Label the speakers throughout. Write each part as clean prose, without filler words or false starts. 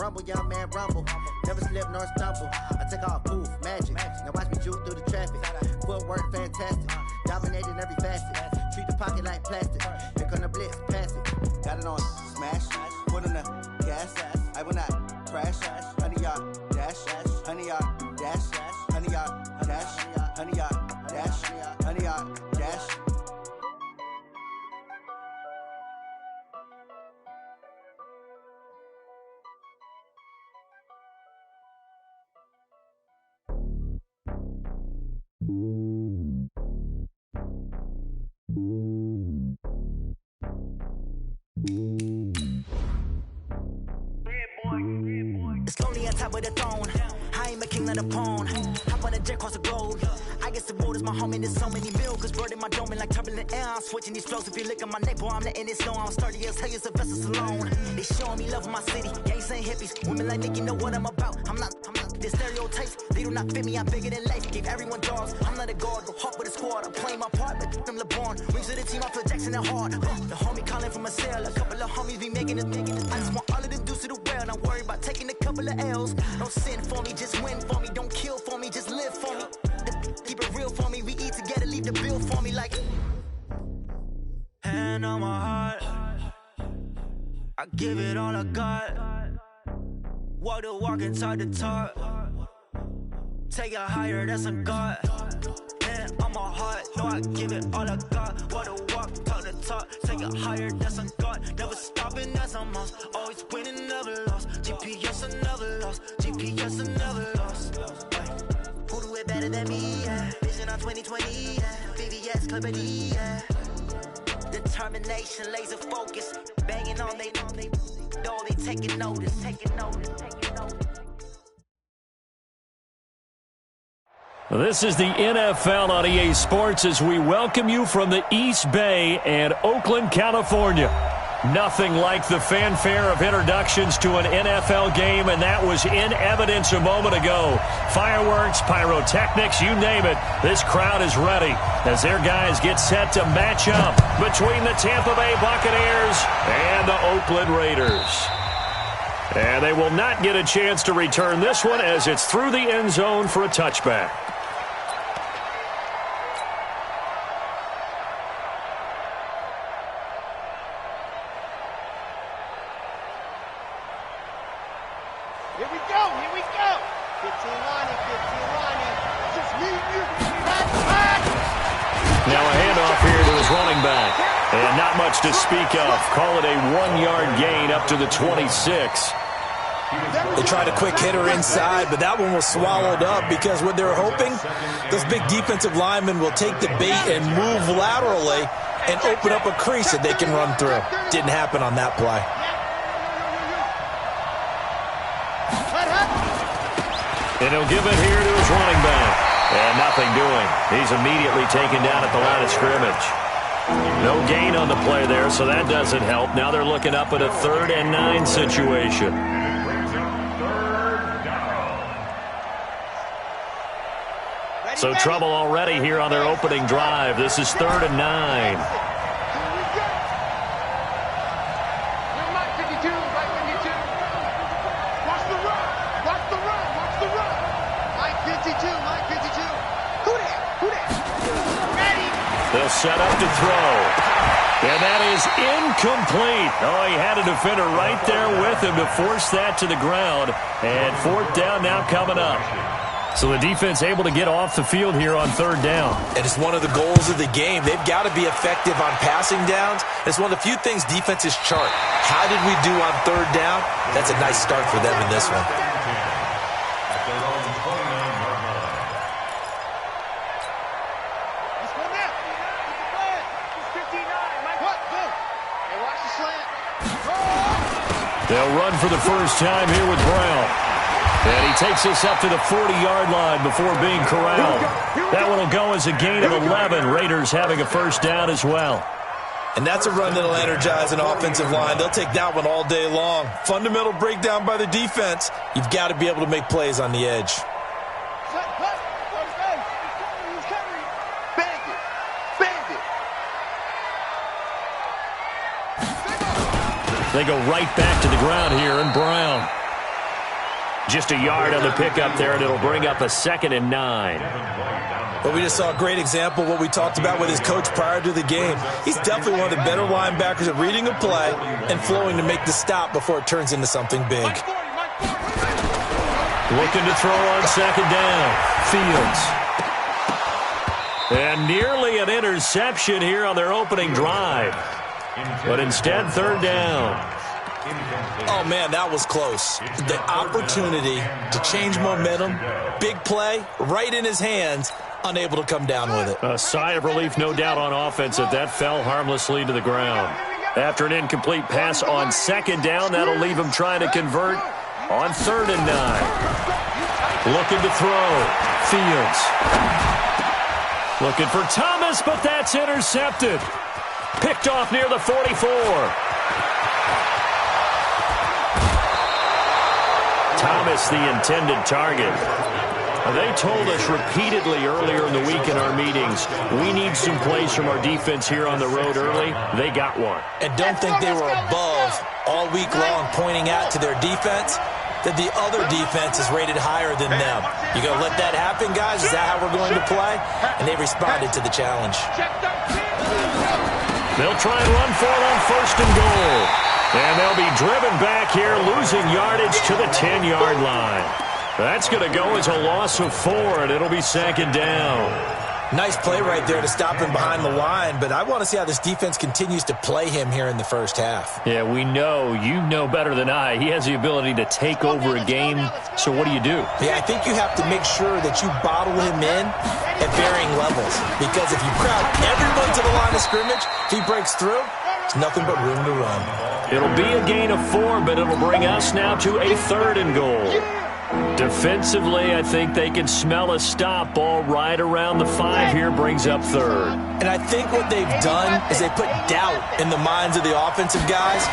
Speaker 1: Rumble, young man, rumble. Never slip nor stumble. I take off, poof, magic. Now watch me juke through the traffic. Footwork fantastic. Dominating every facet. Treat the pocket like plastic. Here come the blitz, pass it. Got it on smash. Put on the gas. I will not crash. 100-yard dash. 100-yard dash. 100-yard dash. 100-yard dash. 100-yard dash.
Speaker 2: It's lonely on top of the throne. I am a king of the pawn. Hop on a jet across the globe. I guess the road is my home and there's so many mil. Cause bird in my dome and like turbulent air. I'm switching these flows. If you look at my neck, boy, I'm letting it snow. I'm sturdy as hell as Sylvester Stallone. They showing me love in my city. Gangs and hippies. Women like Nick, you know what I'm about. I'm not. The stereotypes, they do not fit me. I'm bigger than life. Gave everyone dogs. I'm not a guard, but hawk with a squad. I'm playing my part, but I'm LeBron. Rings of the team, I feel Jackson and hard. The homie calling from a cell. A couple of homies be making it. I just want all of them dudes to the well. Not worry about taking a couple of L's. Don't sin for me, just win for me. Don't kill for me, just live for me. Keep it real for me. We eat together, leave the bill for me like. Hand on my heart. I give it all I got. Walk the walk and talk the talk. Take it higher, that's a God. Hand on my heart, no, I give it all I got. Walk the walk, talk the talk. Take it higher, that's a God. Never stopping, that's a must. Always winning, never lost. GPS, I never lost. GPS, I never lost. Who do it better than me? Yeah. Vision on 2020, yeah. VVS, Clippity, yeah. Determination, laser focus. Banging on they taking notice.
Speaker 3: This is the NFL on EA Sports as we welcome you from the East Bay and Oakland, California. Nothing like the fanfare of introductions to an NFL game, and that was in evidence a moment ago. Fireworks, pyrotechnics, you name it. This crowd is ready as their guys get set to match up between the Tampa Bay Buccaneers and the Oakland Raiders. And they will not get a chance to return this one as it's through the end zone for a touchback.
Speaker 4: Here we go. 15 lining. Just me and you.
Speaker 3: Now a handoff here to his running back. And not much to speak of. Call it a 1-yard gain up to the 26.
Speaker 5: They tried a quick hitter inside, but that one was swallowed up because what they were hoping, those big defensive linemen will take the bait and move laterally and open up a crease that they can run through. Didn't happen on that play.
Speaker 3: And he'll give it here to his running back. And nothing doing. He's immediately taken down at the line of scrimmage. No gain on the play there, so that doesn't help. Now they're looking up at a 3rd and 9 situation. So trouble already here on their opening drive. This is 3rd and 9. They'll set up to throw. And that is incomplete. Oh, he had a defender right there with him to force that to the ground. And 4th down now coming up. So the defense able to get off the field here on 3rd down.
Speaker 5: And it's one of the goals of the game. They've got to be effective on passing downs. It's one of the few things defenses chart. How did we do on 3rd down? That's a nice start for them in this one.
Speaker 3: They'll run for the first time here with Brown. And he takes us up to the 40-yard line before being corralled. That one will go as a gain of 11. Raiders having a first down as well.
Speaker 5: And that's a run that'll energize an offensive line. They'll take that one all day long. Fundamental breakdown by the defense. You've got to be able to make plays on the edge.
Speaker 3: They go right back to the ground here, and Brown. Just a yard on the pickup there, and it'll bring up a 2nd and 9.
Speaker 5: But we just saw a great example of what we talked about with his coach prior to the game. He's definitely one of the better linebackers at reading a play and flowing to make the stop before it turns into something big.
Speaker 3: Looking to throw on 2nd down. Fields. And nearly an interception here on their opening drive. But instead, 3rd down.
Speaker 5: Oh, man, that was close. The opportunity to change momentum, big play, right in his hands, unable to come down with it.
Speaker 3: A sigh of relief, no doubt, on offense that fell harmlessly to the ground. After an incomplete pass on 2nd down, that'll leave him trying to convert on 3rd and 9. Looking to throw. Fields. Looking for Thomas, but that's intercepted. Picked off near the 44. Thomas, the intended target. They told us repeatedly earlier in the week in our meetings, we need some plays from our defense here on the road early. They got one.
Speaker 5: And don't think they were above all week long pointing out to their defense that the other defense is rated higher than them. You going to let that happen, guys? Is that how we're going to play? And they responded to the challenge.
Speaker 3: They'll try and run for it on 1st and goal. And they'll be driven back here, losing yardage to the 10-yard line. That's going to go as a loss of 4, and it'll be 2nd down.
Speaker 5: Nice play right there to stop him behind the line, but I want to see how this defense continues to play him here in the first half.
Speaker 3: Yeah, we know. You know better than I. He has the ability to take over a game, so what do you do?
Speaker 5: Yeah, I think you have to make sure that you bottle him in at varying levels, because if you crowd everyone to the line of scrimmage, if he breaks through, there's nothing but room to run.
Speaker 3: It'll be a gain of 4, but it'll bring us now to a 3rd and goal. Defensively, I think they can smell a stop. Ball right around the 5 here, brings up 3rd.
Speaker 5: And I think what they've done is they put doubt in the minds of the offensive guys.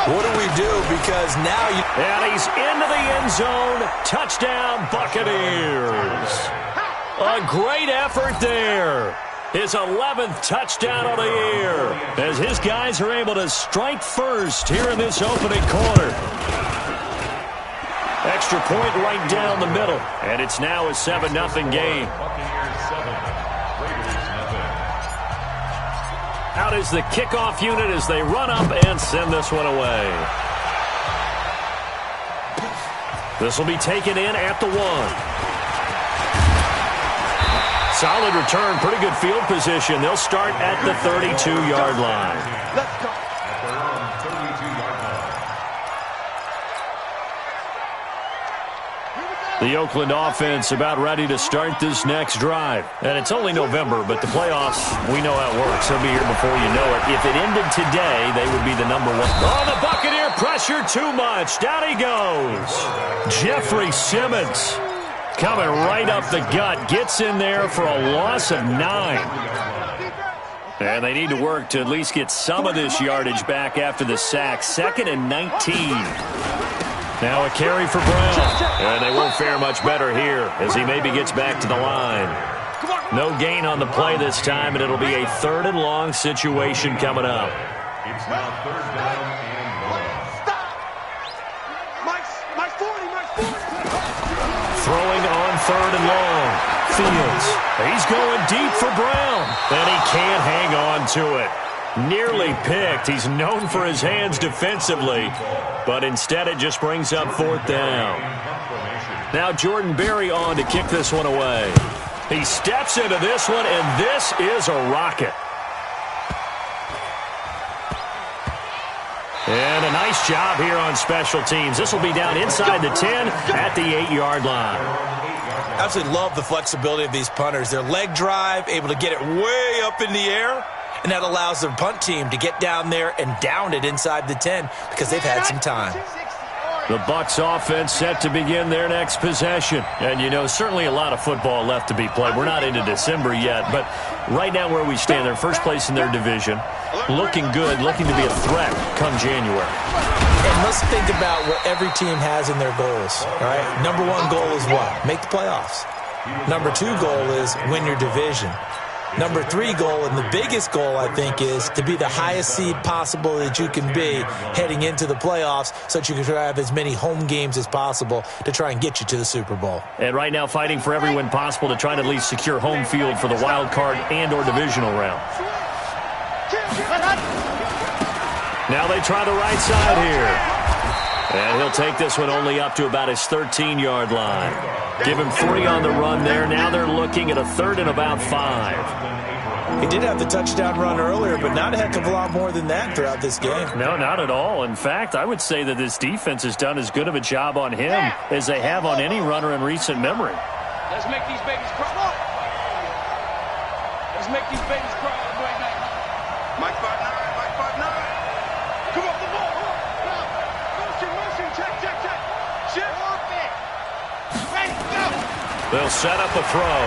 Speaker 5: What do we do? Because now you...
Speaker 3: And he's into the end zone. Touchdown, Buccaneers. A great effort there. His 11th touchdown of the year as his guys are able to strike first here in this opening quarter. Extra point right down the middle, and it's now a 7-0 game. Out is the kickoff unit as they run up and send this one away. This will be taken in at the 1. Solid return, pretty good field position. They'll start at the 32-yard line.
Speaker 4: Let's go.
Speaker 3: The Oakland offense about ready to start this next drive. And it's only November, but the playoffs, we know how it works. They'll be here before you know it. If it ended today, they would be the number 1. Oh, the Buccaneer pressure too much. Down he goes. Jeffrey Simmons coming right up the gut. Gets in there for a loss of 9. And they need to work to at least get some of this yardage back after the sack. 2nd and 19. Now a carry for Brown. And they won't fare much better here as he maybe gets back to the line. No gain on the play this time, and it'll be a 3rd and long situation coming up.
Speaker 4: It's now 3rd down and 1. Stop! My 40.
Speaker 3: Throwing on 3rd and long. Fields. He's going deep for Brown. And he can't hang on to it. Nearly picked. He's known for his hands defensively, but instead it just brings up 4th down. Now Jordan Berry on to kick this one away. He steps into this one, and this is a rocket. And a nice job here on special teams. This will be down inside the 10 at the 8-yard line.
Speaker 5: Absolutely love the flexibility of these punters. Their leg drive, able to get it way up in the air, and that allows their punt team to get down there and down it inside the 10 because they've had some time.
Speaker 3: The Bucs offense set to begin their next possession. And, you know, certainly a lot of football left to be played. We're not into December yet, but right now where we stand, they're first place in their division. Looking good, looking to be a threat come January.
Speaker 5: And let's think about what every team has in their goals, all right? Number 1 goal is what? Make the playoffs. Number 2 goal is win your division. Number 3 goal, and the biggest goal, I think, is to be the highest seed possible that you can be heading into the playoffs so that you can have as many home games as possible to try and get you to the Super Bowl.
Speaker 3: And right now fighting for every win possible to try to at least secure home field for the wild card and or divisional round. Now they try the right side here. And he'll take this one only up to about his 13-yard line. Give him 3 on the run there. Now they're looking at a 3rd and about 5.
Speaker 5: He did have the touchdown run earlier, but not a heck of a lot more than that throughout this game.
Speaker 3: No, not at all. In fact, I would say that this defense has done as good of a job on him as they have on any runner in recent memory.
Speaker 4: Let's make these babies cry. Let's make these babies cry right now. Mike 5'9", Mike 5'9". Come on, the ball. Motion, check. Shift. Ready, go.
Speaker 3: They'll set up a throw.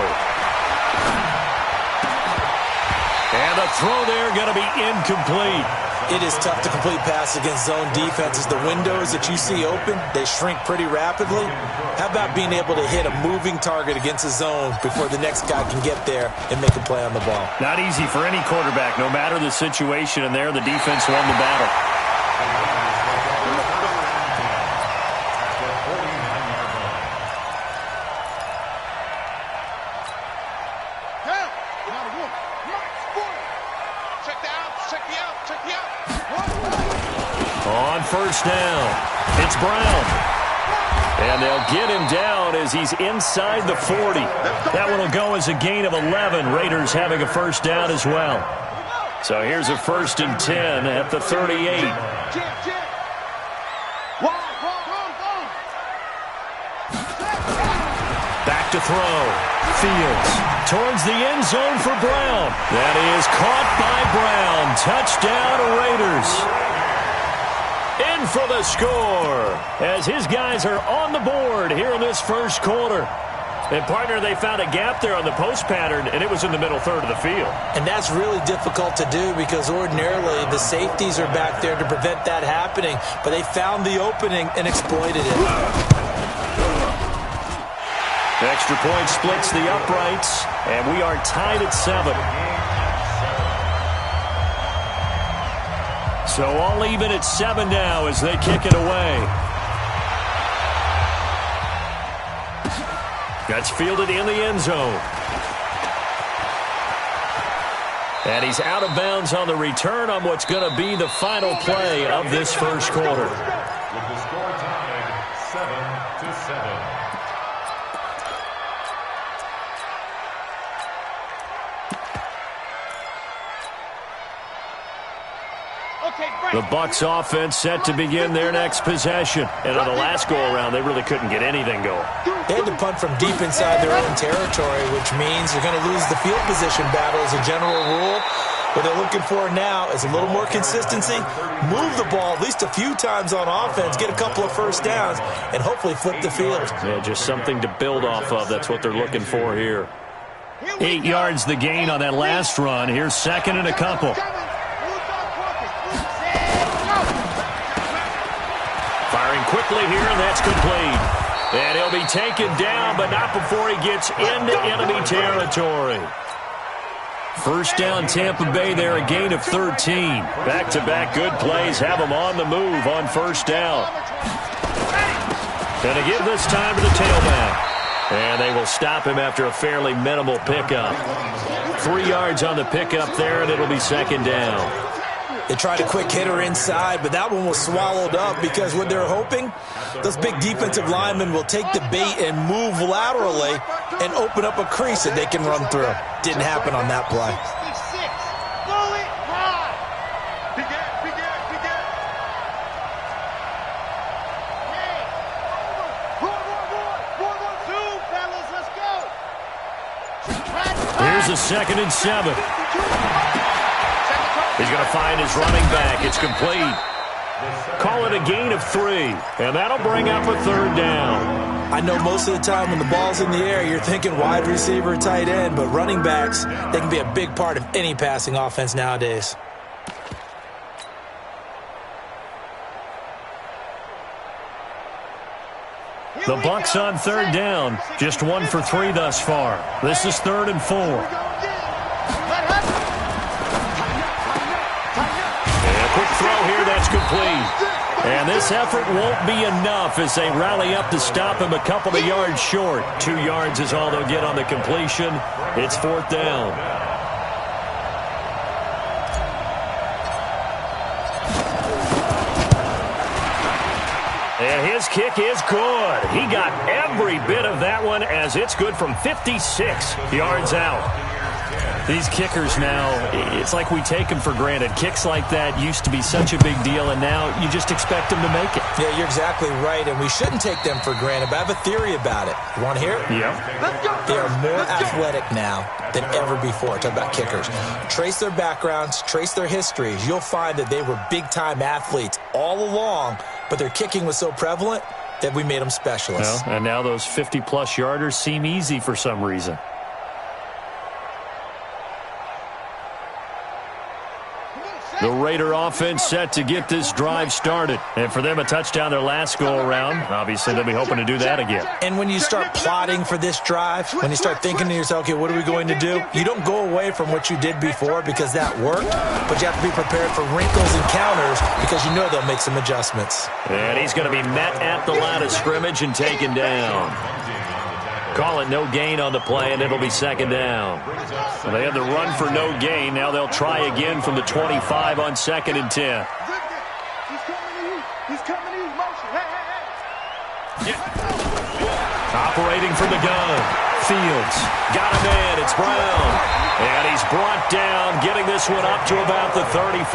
Speaker 3: And the throw there going to be incomplete.
Speaker 5: It is tough to complete passes against zone defenses. The windows that you see open, they shrink pretty rapidly. How about being able to hit a moving target against a zone before the next guy can get there and make a play on the ball?
Speaker 3: Not easy for any quarterback, no matter the situation, and there the defense won the battle. On first down, it's Brown. And they'll get him down as he's inside the 40. That one will go as a gain of 11. Raiders having a first down as well. So here's a 1st and 10 at the 38. Back to throw. Fields towards the end zone for Brown. That is caught by Brown. Touchdown, Raiders. In for the score as his guys are on the board here in this first quarter. And, partner, they found a gap there on the post pattern, and it was in the middle 3rd of the field. And
Speaker 5: that's really difficult to do because ordinarily the safeties are back there to prevent that happening. But they found the opening and exploited it.
Speaker 3: Extra point splits the uprights, and we are tied at 7. So all even at 7 now as they kick it away. That's fielded in the end zone. And he's out of bounds on the return on what's going to be the final play of this first quarter.
Speaker 6: With the score tied 7-7.
Speaker 3: The Bucs offense set to begin their next possession. And on the last go-around, they really couldn't get anything going.
Speaker 5: They had to punt from deep inside their own territory, which means you're going to lose the field position battle as a general rule. What they're looking for now is a little more consistency, move the ball at least a few times on offense, get a couple of first downs, and hopefully flip the field.
Speaker 3: Yeah, just something to build off of. That's what they're looking for here. 8 yards the gain on that last run. Here's 2nd and a couple. Firing quickly here, and that's complete. And he'll be taken down, but not before he gets into enemy territory. First down, Tampa Bay there, a gain of 13. Back-to-back good plays have them on the move on first down. Going to give this time to the tailback. And they will stop him after a fairly minimal pickup. 3 yards on the pickup there, and it'll be 2nd down.
Speaker 5: They tried a quick hitter inside, but that one was swallowed up because what they're hoping, those big defensive linemen will take the bait and move laterally and open up a crease that they can run through. Didn't happen on that play.
Speaker 3: Here's a 2nd and 7. He's going to find his running back. It's complete. Call it a gain of 3, and that'll bring up a 3rd down.
Speaker 5: I know most of the time when the ball's in the air, you're thinking wide receiver, tight end, but running backs, they can be a big part of any passing offense nowadays.
Speaker 3: The Bucs on 3rd down, just 1 for 3 thus far. This is 3rd and 4. That's complete. And this effort won't be enough as they rally up to stop him a couple of yards short. 2 yards is all they'll get on the completion. It's 4th down. And his kick is good. He got every bit of that one as it's good from 56 yards out. These kickers now, it's like we take them for granted. Kicks like that used to be such a big deal, and now you just expect them to make it.
Speaker 5: Yeah, you're exactly right, and we shouldn't take them for granted, but I have a theory about it. You want to hear it?
Speaker 3: Yeah.
Speaker 5: They are more athletic now than ever before. Talk about kickers. Trace their backgrounds, trace their histories. You'll find that they were big-time athletes all along, but their kicking was so prevalent that we made them specialists.
Speaker 3: Well, and now those 50-plus yarders seem easy for some reason. The Raider offense set to get this drive started. And for them, a touchdown their last go-around. Obviously, they'll be hoping to do that again.
Speaker 5: And when you start plotting for this drive, when you start thinking to yourself, okay, what are we going to do? You don't go away from what you did before because that worked, but you have to be prepared for wrinkles and counters because you know they'll make some adjustments.
Speaker 3: And he's going to be met at the line of scrimmage and taken down. Call it no gain on the play, and it'll be 2nd down. So they had the run for no gain. Now they'll try again from the 25 on 2nd and 10.
Speaker 4: He's coming to you. He's coming to you. Motion. Hey.
Speaker 3: Operating from the gun. Fields. Got him in. It's Brown. And he's brought down, getting this one up to about the 35.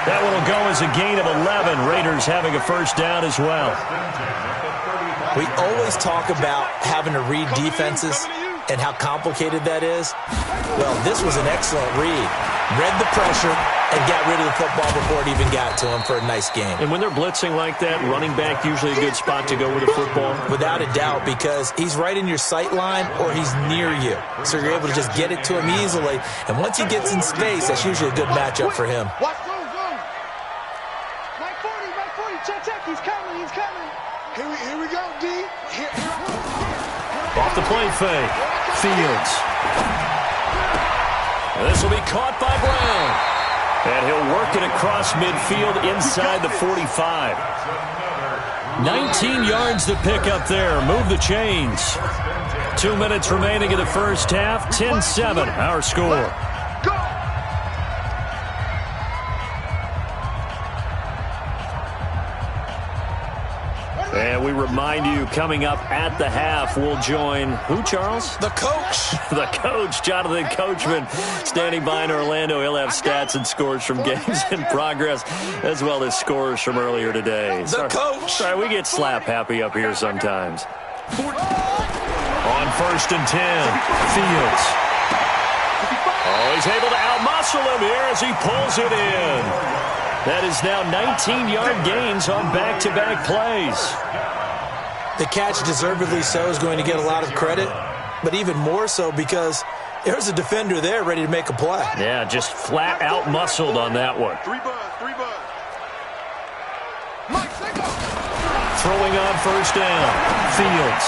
Speaker 3: That one will go as a gain of 11. Raiders having a first down as well.
Speaker 5: We always talk about having to read defenses and how complicated that is. Well, this was an excellent read. Read the pressure and got rid of the football before it even got to him for a nice game.
Speaker 3: And when they're blitzing like that, running back usually a good spot to go with the football?
Speaker 5: Without a doubt, because he's right in your sight line or he's near you. So you're able to just get it to him easily. And once he gets in space, that's usually a good matchup for him.
Speaker 4: Watch, go. Right 40. Check. He's coming. Here we go, D.
Speaker 3: Off the play fake. Fields. This will be caught by Brown. And he'll work it across midfield inside the 45. 19 yards to pick up there. Move the chains. 2 minutes remaining in the first half. 10-7, our score. And we remind you, coming up at the half, we'll join who, Charles?
Speaker 5: The coach.
Speaker 3: The coach, Jonathan Coachman, standing by in Orlando. He'll have stats and scores from games in progress, as well as scores from earlier today.
Speaker 5: The coach.
Speaker 3: Sorry, we get slap happy up here sometimes. On 1st and 10, Fields. Oh, he's able to outmuscle him here as he pulls it in. That is now 19-yard gains on back-to-back plays.
Speaker 5: The catch, deservedly so, is going to get a lot of credit, but even more so because there's a defender there ready to make a play.
Speaker 3: Yeah, just flat out muscled on that one.
Speaker 4: 3 buzz.
Speaker 3: Throwing on 1st down. Fields.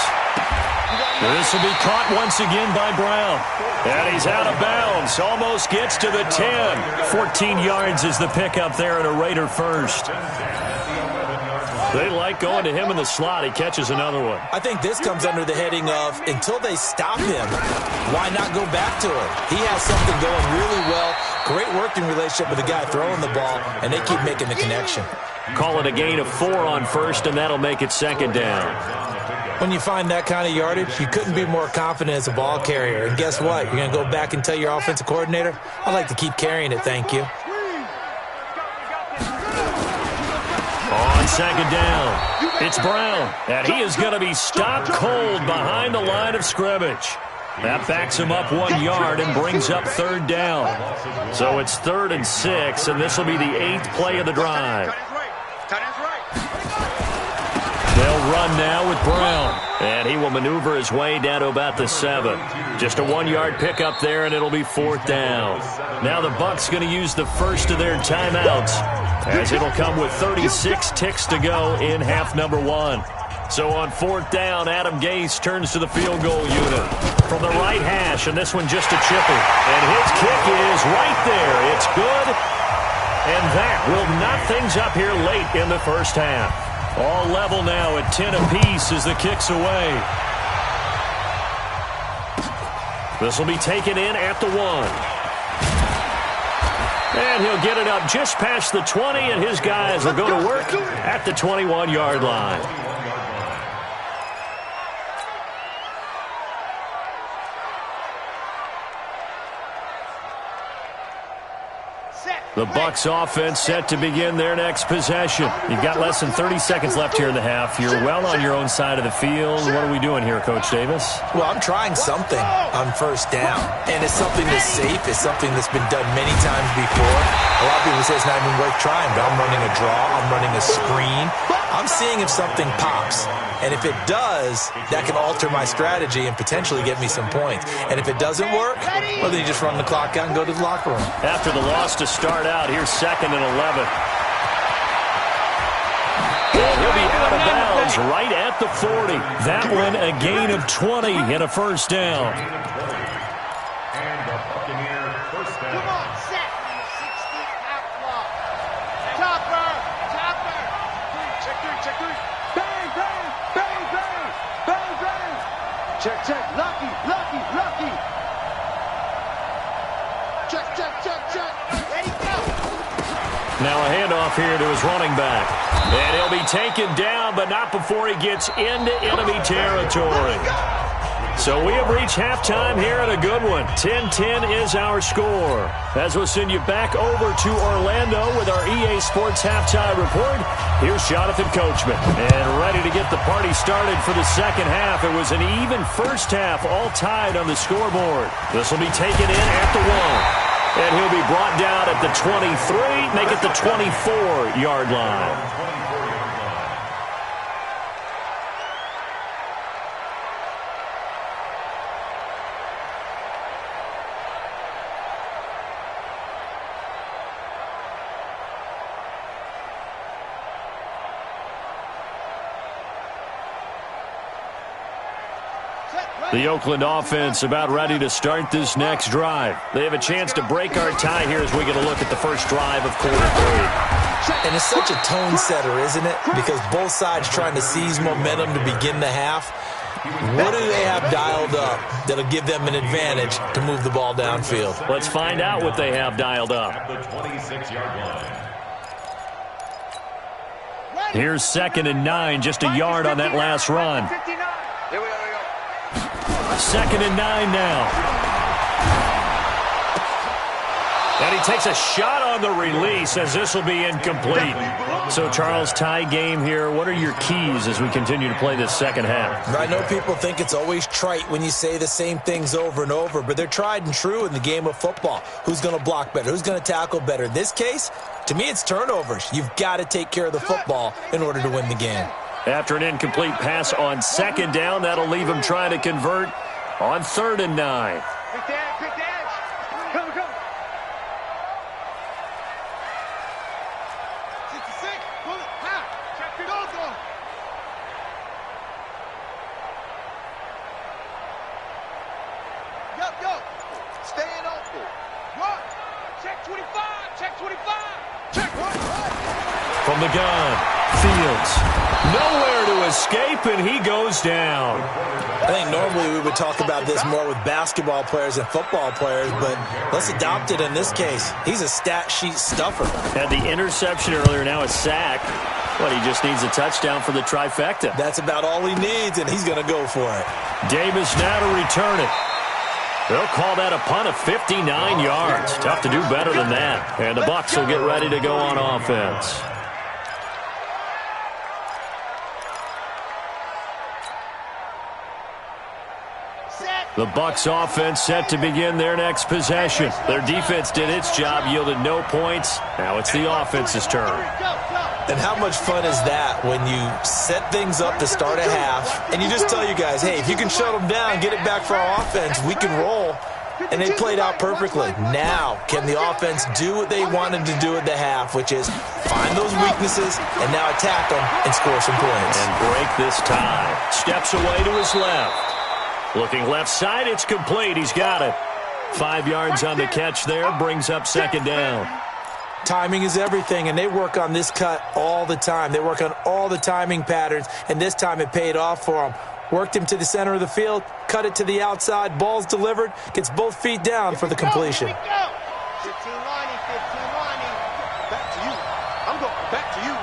Speaker 3: This will be caught once again by Brown. And he's out of bounds. Almost gets to the 10. 14 yards is the pickup there and a Raider first. They like going to him in the slot. He catches another one.
Speaker 5: I think this comes under the heading of, until they stop him, why not go back to him? He has something going really well. Great working relationship with the guy throwing the ball, and they keep making the connection.
Speaker 3: Call it a gain of 4 on 1st, and that'll make it 2nd down.
Speaker 5: When you find that kind of yardage, you couldn't be more confident as a ball carrier. And guess what? You're going to go back and tell your offensive coordinator, I'd like to keep carrying it, thank you.
Speaker 3: On 2nd down, it's Brown, and he is going to be stopped cold behind the line of scrimmage. That backs him up 1 yard and brings up 3rd down. So it's 3rd and 6, and this will be the 8th play of the drive. They'll run now with Brown, and he will maneuver his way down to about the 7. Just a 1-yard pickup there, and it'll be 4th down. Now the Bucs going to use the first of their timeouts, as it'll come with 36 ticks to go in half number 1. So on 4th down, Adam Gase turns to the field goal unit from the right hash, and this one just a chipper. And his kick is right there. It's good. And that will knot things up here late in the first half. All level now at 10 apiece as the kick's away. This will be taken in at the 1. And he'll get it up just past the 20, and his guys will go to work at the 21-yard line. The Bucs offense set to begin their next possession. You've got less than 30 seconds left here in the half. You're well on your own side of the field. What are we doing here, Coach Davis?
Speaker 5: Well, I'm trying something on first down. And it's something that's safe. It's something that's been done many times before. A lot of people say it's not even worth trying, but I'm running a draw. I'm running a screen. I'm seeing if something pops. And if it does, that can alter my strategy and potentially get me some points. And if it doesn't work, well, then you just run the clock out and go to the locker room.
Speaker 3: After the loss to start out, here's 2nd and 11. And he'll be out of bounds right at the 40. That one a gain of 20 and a first down.
Speaker 6: And the Buccaneer first down.
Speaker 4: Come on, set. 60 out block. Topper. Check three. Bang, bang, bang, bang, bang, bang. Check. Lucky. Check. Ready, go.
Speaker 3: Now a handoff here to his running back. And he'll be taken down, but not before he gets into enemy territory. So we have reached halftime here at a good one. 10-10 is our score. As we'll send you back over to Orlando with our EA Sports Halftime Report, here's Jonathan Coachman. And ready to get the party started for the second half. It was an even first half, all tied on the scoreboard. This will be taken in at the 1. And he'll be brought down at the 23, make it the 24-yard line. The Oakland offense about ready to start this next drive. They have a chance to break our tie here as we get a look at the first drive of quarter 3.
Speaker 5: And it's such a tone setter, isn't it? Because both sides trying to seize momentum to begin the half. What do they have dialed up that'll give them an advantage to move the ball downfield?
Speaker 3: Let's find out what they have dialed up.
Speaker 6: At the 26-yard line.
Speaker 3: Here's 2nd and 9, just a yard on that last run.
Speaker 4: Here we go.
Speaker 3: 2nd and 9 now. And he takes a shot on the release as this will be incomplete. So, Charles, tie game here. What are your keys as we continue to play this second half?
Speaker 5: I know people think it's always trite when you say the same things over and over, but they're tried and true in the game of football. Who's going to block better? Who's going to tackle better? In this case, to me, it's turnovers. You've got to take care of the football in order to win the game.
Speaker 3: After an incomplete pass on 2nd down, that'll leave him trying to convert on 3rd and 9.
Speaker 4: Quick dash. Come. 66. Pull it. High. Check it. Go. Yo. Staying open. Run. Check 25. Check 1.
Speaker 3: From the gun, Fields. Nowhere to escape, and he goes down.
Speaker 5: I think normally we would talk about this more with basketball players and football players, but let's adopt it in this case. He's a stat sheet stuffer.
Speaker 3: Had the interception earlier, now a sack. But he just needs a touchdown for the trifecta.
Speaker 5: That's about all he needs, and he's going to go for it.
Speaker 3: Davis now to return it. They'll call that a punt of 59 yards. Tough to do better than that. And the Bucs will get ready to go on offense. The Bucs offense set to begin their next possession. Their defense did its job, yielded no points. Now it's the offense's turn.
Speaker 5: And how much fun is that when you set things up to start a half and you just tell you guys, hey, if you can shut them down, get it back for our offense, we can roll. And they played out perfectly. Now, can the offense do what they wanted to do at the half, which is find those weaknesses and now attack them and score some points.
Speaker 3: And break this tie. Steps away to his left. Looking left side, it's complete. He's got it. 5 yards on the catch there, brings up 2nd down.
Speaker 5: Timing is everything, and they work on this cut all the time. They work on all the timing patterns, and this time it paid off for them. Worked him to the center of the field, cut it to the outside, ball's delivered, gets both feet down for the completion.
Speaker 4: 15 lining, 15 lining. Back to you. I'm going back to you.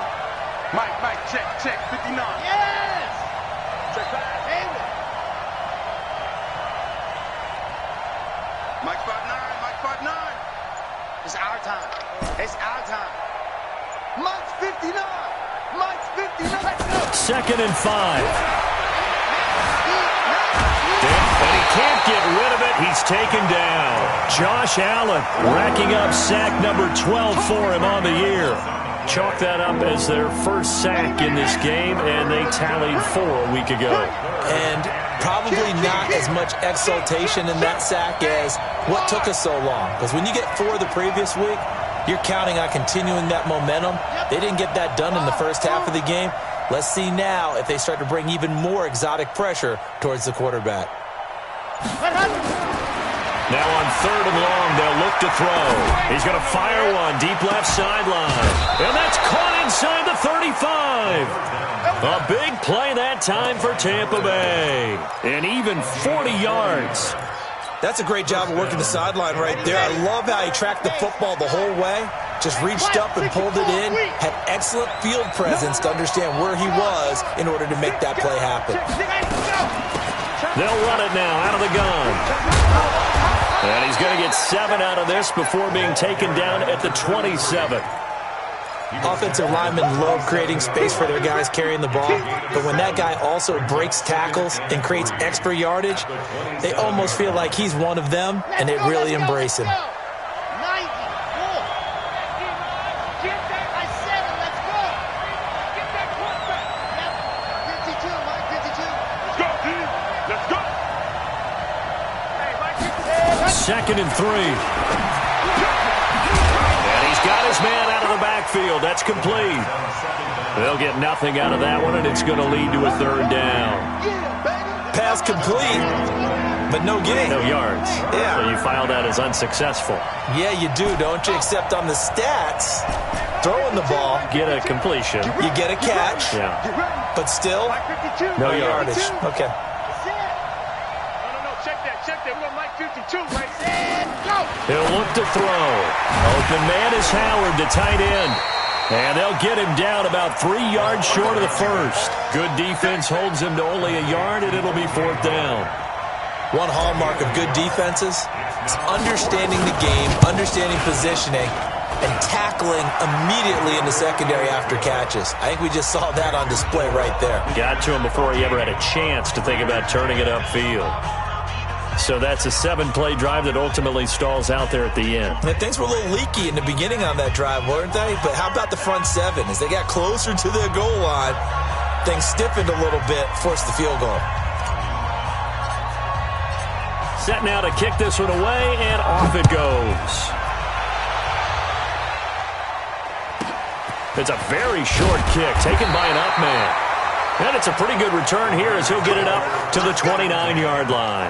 Speaker 4: Mike, check, 59. Yes! Check back. Mike 5'9". It's our time. It's our time. Mike's 59. Mike's 59.
Speaker 3: 2nd and 5. And he can't get rid of it. He's taken down. Josh Allen racking up sack number 12 for him on the year. Chalk that up as their first sack in this game, and they tallied 4 a week ago.
Speaker 5: And probably not as much exultation in that sack as what took us so long. Because when you get 4 the previous week, you're counting on continuing that momentum. They didn't get that done in the first half of the game. Let's see now if they start to bring even more exotic pressure towards the quarterback.
Speaker 3: Now on 3rd and long, they'll look to throw. He's going to fire one deep left sideline. And that's caught inside the 35. A big play that time for Tampa Bay. And even 40 yards.
Speaker 5: That's a great job of working the sideline right there. I love how he tracked the football the whole way. Just reached up and pulled it in. Had excellent field presence to understand where he was in order to make that play happen.
Speaker 3: They'll run it now out of the gun. And he's going to get 7 out of this before being taken down at the 27.
Speaker 5: Offensive linemen love creating space for their guys carrying the ball, but when that guy also breaks tackles and creates extra yardage, they almost feel like he's one of them, and they really embrace him.
Speaker 3: Second and 3. And he's got his man out of the backfield. That's complete. They'll get nothing out of that one, and it's going to lead to a 3rd down.
Speaker 5: Pass complete, but no gain.
Speaker 3: No yards.
Speaker 5: Yeah.
Speaker 3: So you file that as unsuccessful.
Speaker 5: Yeah, you do, don't you? Except on the stats, throwing the ball.
Speaker 3: Get a completion.
Speaker 5: You get a catch.
Speaker 3: Yeah.
Speaker 5: But still, no yardage. Okay.
Speaker 3: He'll look to throw. Open man is Howard, the tight end. And they'll get him down about 3 yards short of the first. Good defense holds him to only a yard, and it'll be 4th down.
Speaker 5: One hallmark of good defenses is understanding the game, understanding positioning, and tackling immediately in the secondary after catches. I think we just saw that on display right there.
Speaker 3: Got to him before he ever had a chance to think about turning it upfield. So that's a 7-play drive that ultimately stalls out there at the end.
Speaker 5: And things were a little leaky in the beginning on that drive, weren't they? But how about the front 7? As they got closer to the goal line, things stiffened a little bit, forced the field goal.
Speaker 3: Set now to kick this one away, and off it goes. It's a very short kick, taken by an up man. And it's a pretty good return here as he'll get it up to the 29-yard line.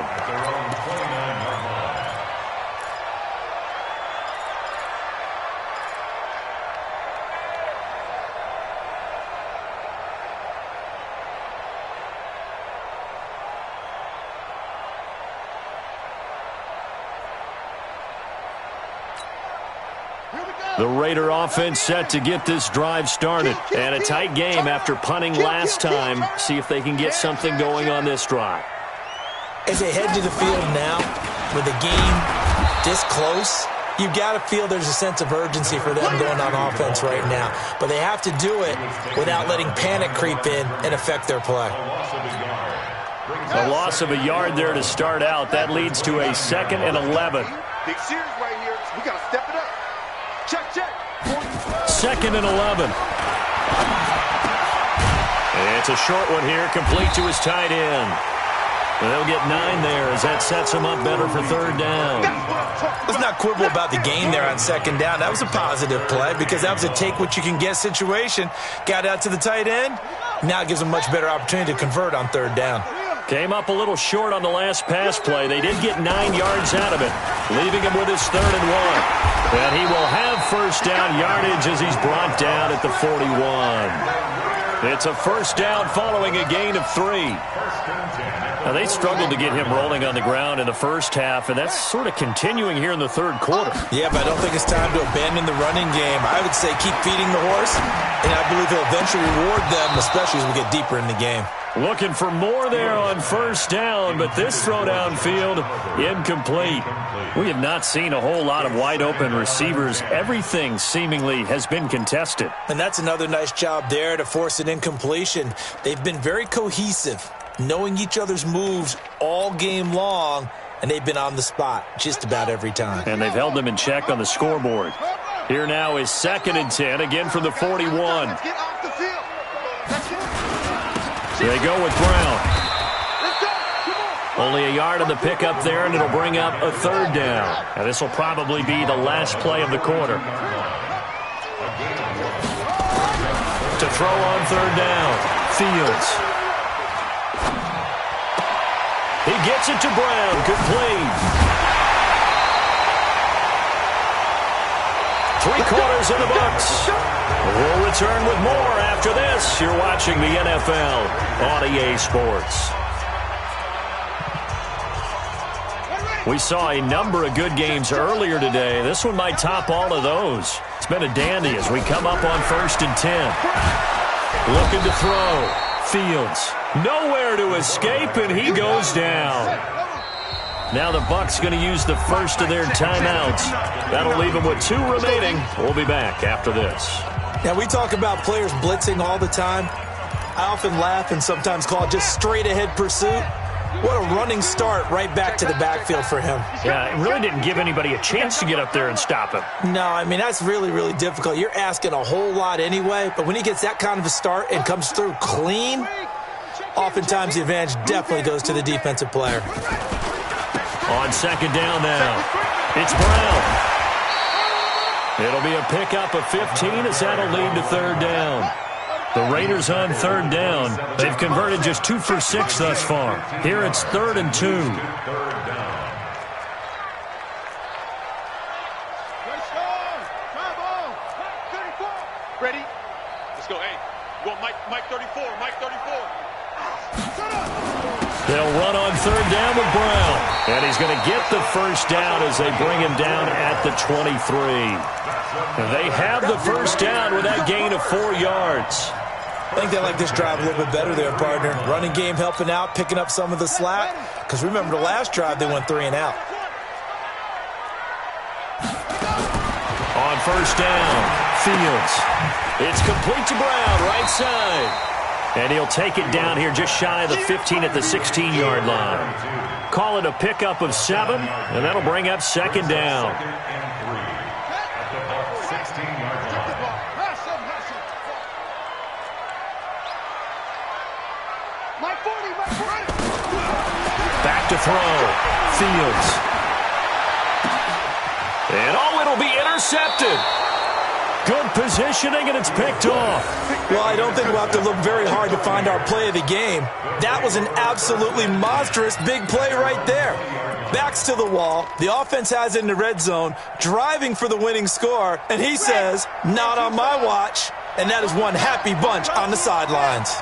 Speaker 3: The Raider offense set to get this drive started. And a tight game after punting last time. See if they can get something going on this drive.
Speaker 5: As they head to the field now, with the game this close, you've got to feel there's a sense of urgency for them going on offense right now. But they have to do it without letting panic creep in and affect their play.
Speaker 3: A loss of a yard there to start out. That leads to a 2nd and 11.
Speaker 4: Big series right here. We got to step it up. Check.
Speaker 3: 2nd and 11. It's a short one here, complete to his tight end. They'll get 9 there as that sets him up better for 3rd down.
Speaker 5: Let's not quibble about the gain there on 2nd down. That was a positive play because that was a take-what-you-can-get situation. Got out to the tight end. Now it gives them a much better opportunity to convert on 3rd down.
Speaker 3: Came up a little short on the last pass play. They did get 9 yards out of it, leaving him with his 3rd and 1. And he will have first down yardage as he's brought down at the 41. It's a first down following a gain of 3. Now, they struggled to get him rolling on the ground in the first half, and that's sort of continuing here in the 3rd quarter.
Speaker 5: Yeah, but I don't think it's time to abandon the running game. I would say keep feeding the horse, and I believe he'll eventually reward them, especially as we get deeper in the game.
Speaker 3: Looking for more there on first down, but this throw downfield, incomplete. We have not seen a whole lot of wide-open receivers. Everything seemingly has been contested.
Speaker 5: And that's another nice job there to force an incompletion. They've been very cohesive, knowing each other's moves all game long, and they've been on the spot just about every time.
Speaker 3: And they've held them in check on the scoreboard. Here now is 2nd and 10, again from the 41. They go with Brown. Only a yard on the pickup there, and it'll bring up a 3rd down. And this will probably be the last play of the quarter. To throw on 3rd down, Fields. He gets it to Brown, complete. 3/4 in the Bucs. We'll return with more after this. You're watching the NFL on EA Sports. We saw a number of good games earlier today. This one might top all of those. It's been a dandy as we come up on 1st and 10. Looking to throw. Fields. Nowhere to escape, and he goes down. Now the Bucs going to use the first of their timeouts. That'll leave them with 2 remaining. We'll be back after this.
Speaker 5: Now, we talk about players blitzing all the time. I often laugh and sometimes call it just straight-ahead pursuit. What a running start right back to the backfield for him.
Speaker 3: Yeah, it really didn't give anybody a chance to get up there and stop him.
Speaker 5: No, I mean, that's really, really difficult. You're asking a whole lot anyway, but when he gets that kind of a start and comes through clean, oftentimes the advantage definitely goes to the defensive player.
Speaker 3: On 2nd down now, it's Brown. It'll be a pickup of 15 as that'll lead to 3rd down. The Raiders on 3rd down. They've converted just 2 for 6 thus far. Here it's 3rd and 2.
Speaker 4: Ready? Let's go. Hey, go Mike 34, Mike 34.
Speaker 3: They'll run on 3rd down with Brown. And he's going to get the first down as they bring him down at the 23. And they have the first down with that gain of 4 yards.
Speaker 5: I think they like this drive a little bit better there, partner. Running game helping out, picking up some of the slack. Because remember, the last drive, they went 3 and out.
Speaker 3: On 1st down, Fields. It's complete to Brown, right side. And he'll take it down here just shy of the 15 at the 16-yard line. Call it a pickup of 7, and that'll bring up 2nd down. Back to throw. Fields. And it'll be intercepted. Good positioning, and it's picked off.
Speaker 5: Well, I don't think we'll have to look very hard to find our play of the game. That was an absolutely monstrous big play right there. Backs to the wall. The offense has it in the red zone, driving for the winning score, and he says, not on my watch. And that is one happy bunch on the sidelines.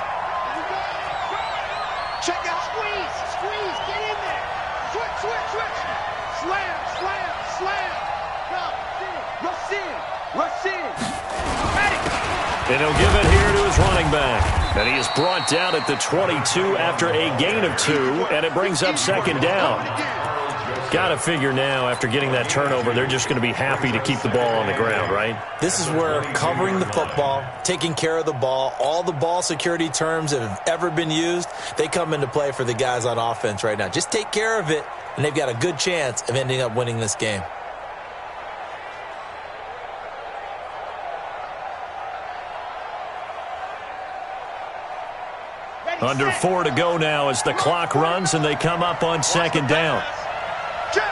Speaker 4: Check out. Squeeze. Get in there. Switch. Slam. Rush in.
Speaker 3: And he'll give it here to his running back. And he is brought down at the 22 after a gain of 2, and it brings up 2nd down. Got to figure now, after getting that turnover, they're just going to be happy to keep the ball on the ground, right?
Speaker 5: This is where covering the football, taking care of the ball, all the ball security terms that have ever been used, they come into play for the guys on offense right now. Just take care of it, and they've got a good chance of ending up winning this game.
Speaker 3: Under 4 to go now as the clock runs, and they come up on 2nd down.
Speaker 4: Check.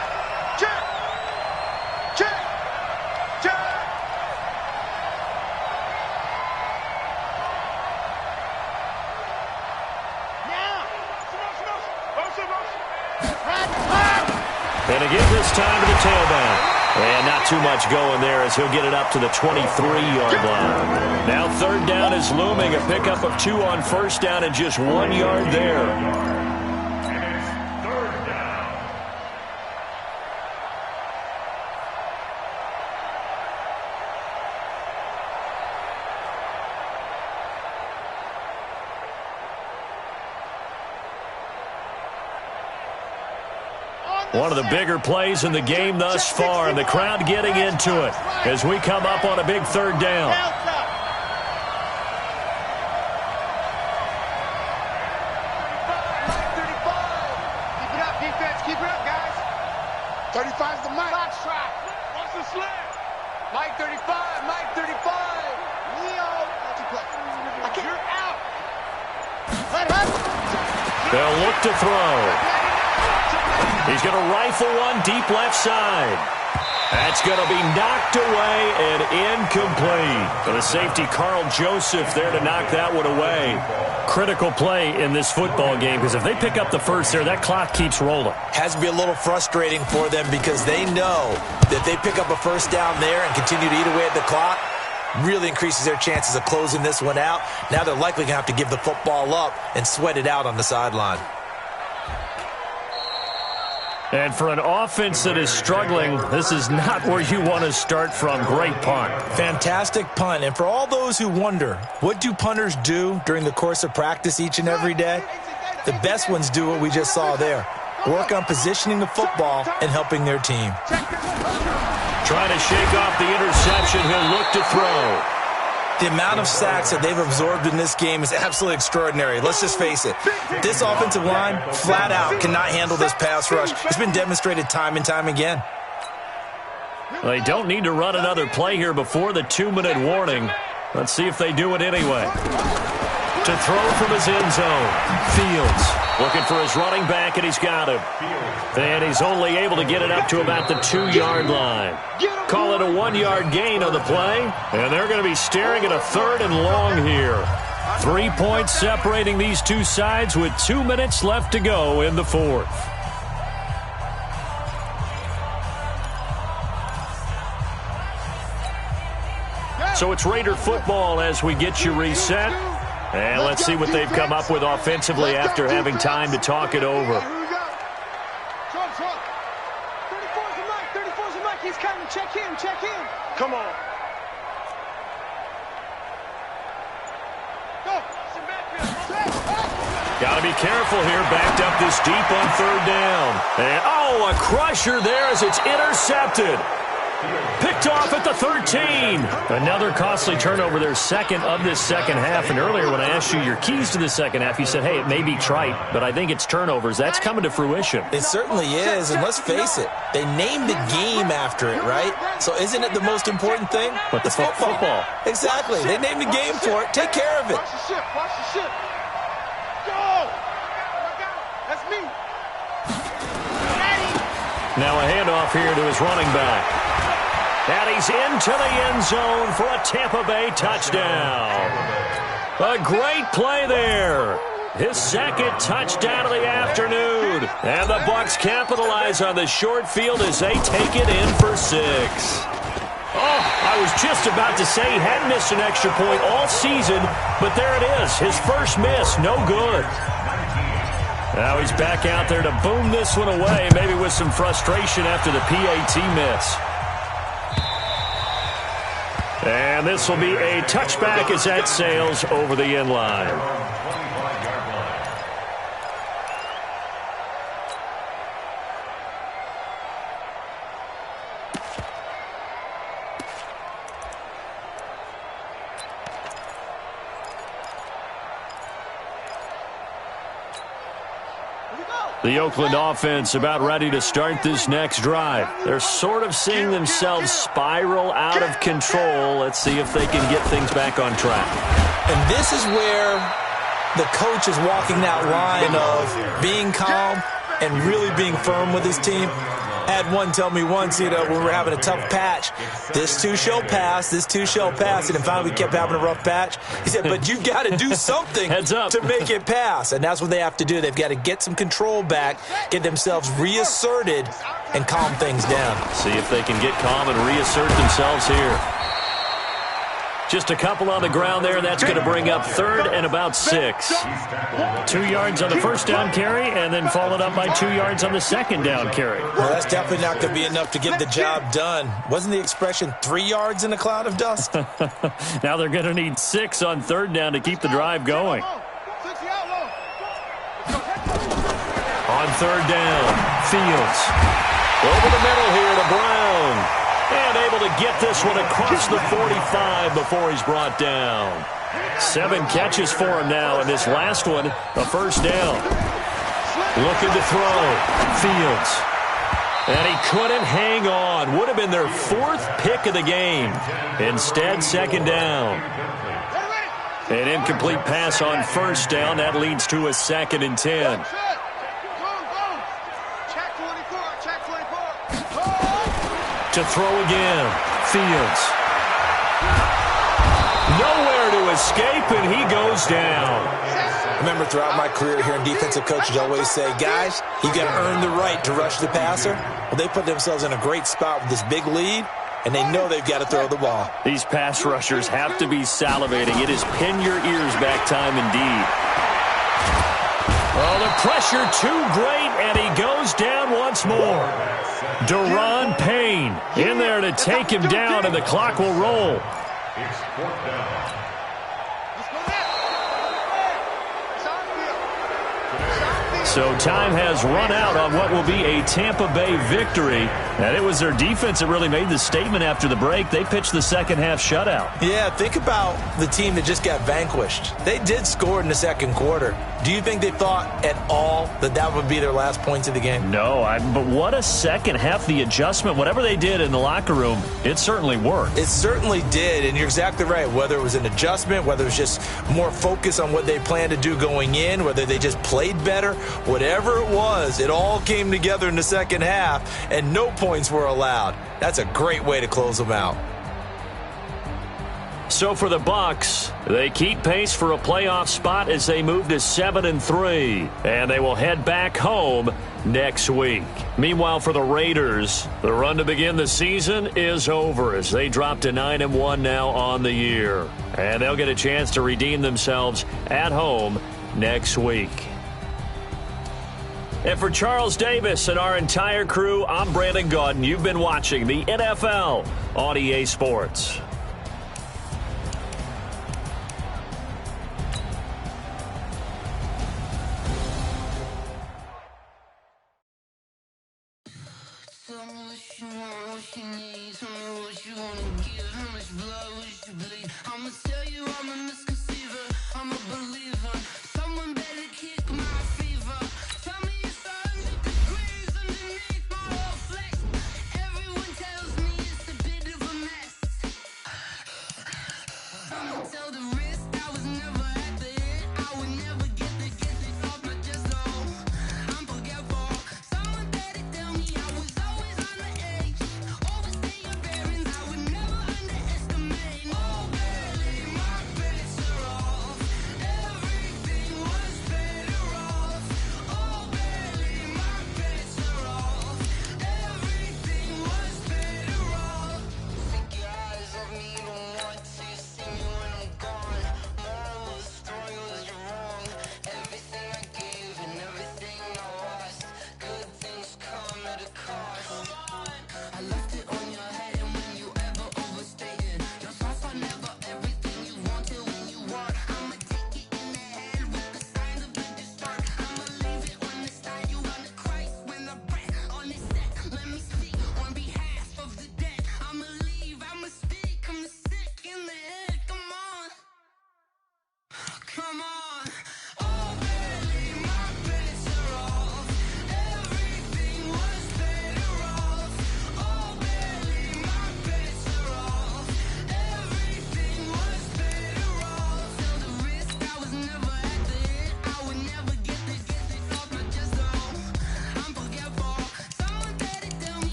Speaker 4: Now.
Speaker 3: And again this time to the tailback. And not too much going there as he'll get it up to the 23-yard line. Now third down is looming. A pickup of 2 on first down and just 1 yard there.
Speaker 6: And it's third down.
Speaker 3: One of the bigger plays in the game thus far, and the crowd getting into it as we come up on a big third down.
Speaker 4: Keep it up, defense. Keep it up, guys. 35 is the Mike. Box track. What's the slam? Mike 35. Mike 35. Leo. You're out.
Speaker 3: They'll look to throw. He's going to rifle one deep left side. That's going to be knocked away and incomplete. For the safety, Carl Joseph, there to knock that one away. Critical play in this football game, because if they pick up the first there, that clock keeps rolling.
Speaker 5: Has to be a little frustrating for them because they know that they pick up a first down there and continue to eat away at the clock, really increases their chances of closing this one out. Now they're likely going to have to give the football up and sweat it out on the sideline.
Speaker 3: And for an offense that is struggling, this is not where you want to start from. Great punt.
Speaker 5: Fantastic punt. And for all those who wonder, what do punters do during the course of practice each and every day? The best ones do what we just saw there. Work on positioning the football and helping their team.
Speaker 3: Trying to shake off the interception. He'll look to throw.
Speaker 5: The amount of sacks that they've absorbed in this game is absolutely extraordinary. Let's just face it. This offensive line, flat out, cannot handle this pass rush. It's been demonstrated time and time again.
Speaker 3: They don't need to run another play here before the 2-minute warning. Let's see if they do it anyway. To throw from his end zone. Fields looking for his running back, and he's got him. And he's only able to get it up to about the 2-yard line. Call it a 1-yard gain on the play, and they're going to be staring at a 3rd and long here. 3 points separating these two sides with 2 minutes left to go in the 4th. So it's Raider football as we get you reset. And let's see what they've come up with offensively after having time to talk it over.
Speaker 4: 34's the Mike. 34's the Mike. He's coming. Check him. Check him. Come on. Go.
Speaker 3: Got to be careful here. Backed up this deep on 3rd down. And, a crusher there as it's intercepted. Picked off at the 13. Another costly turnover there, second of this second half. And earlier when I asked you your keys to the second half, you said, hey, it may be trite, but I think it's turnovers. That's coming to fruition.
Speaker 5: It certainly is, and let's face it, they named the game after it, right? So isn't it the most important thing?
Speaker 3: But
Speaker 5: it's football. Exactly. They named the game for it. Take care of it.
Speaker 4: Watch the ship. Watch the ship. Go. That's me.
Speaker 3: Now a handoff here to his running back. And he's into the end zone for a Tampa Bay touchdown. A great play there. His second touchdown of the afternoon. And the Bucs capitalize on the short field as they take it in for 6. I was just about to say he hadn't missed an extra point all season, but there it is. His first miss, no good. Now he's back out there to boom this one away, maybe with some frustration after the PAT miss. And this will be a touchback as that sails over the end line. The Oakland offense about ready to start this next drive. They're sort of seeing themselves spiral out of control. Let's see if they can get things back on track.
Speaker 5: And this is where the coach is walking that line of being calm and really being firm with his team. Had one tell me once, when we were having a tough patch, this too shall pass, this too shall pass. And then finally we kept having a rough patch. He said, but you've got to do something to make it pass. And that's what they have to do. They've got to get some control back, get themselves reasserted, and calm things down.
Speaker 3: See if they can get calm and reassert themselves here. Just a couple on the ground there. That's going to bring up third and about 6. 2 yards on the first down carry, and then followed up by 2 yards on the second down carry.
Speaker 5: Well, that's definitely not going to be enough to get the job done. Wasn't the expression 3 yards in a cloud of dust?
Speaker 3: Now they're going to need 6 on third down to keep the drive going. On third down, Fields. Over the middle here to Brown. And able to get this one across the 45 before he's brought down. 7 catches for him now, and this last one, a first down. Looking to throw. Fields. And he couldn't hang on. Would have been their 4th pick of the game. Instead, second down. An incomplete pass on first down. That leads to a 2nd and 10. To throw again. Fields. Nowhere to escape, and he goes down.
Speaker 5: I remember throughout my career hearing defensive coaches always say, guys, you got to earn the right to rush the passer. Well, they put themselves in a great spot with this big lead, and they know they've got to throw the ball.
Speaker 3: These pass rushers have to be salivating. It is pin your ears back time indeed. Oh, the pressure too great, and he goes down once more. Deron Payne in there to take him down, and the clock will roll. So time has run out on what will be a Tampa Bay victory. And it was their defense that really made the statement after the break. They pitched the second half shutout.
Speaker 5: Yeah, think about the team that just got vanquished. They did score in the second quarter. Do you think they thought at all that that would be their last points of the game?
Speaker 3: No, but what a second half. The adjustment, whatever they did in the locker room, it certainly worked.
Speaker 5: It certainly did, and you're exactly right. Whether it was an adjustment, whether it was just more focus on what they planned to do going in, whether they just played better, whatever it was, it all came together in the second half, and no points were allowed. That's a great way to close them out.
Speaker 3: So for the Bucs, they keep pace for a playoff spot as they move to 7-3, and they will head back home next week. Meanwhile, for the Raiders, the run to begin the season is over as they drop to 9-1 now on the year, and they'll get a chance to redeem themselves at home next week. And for Charles Davis and our entire crew, I'm Brandon Gaudin. You've been watching the NFL on EA Sports.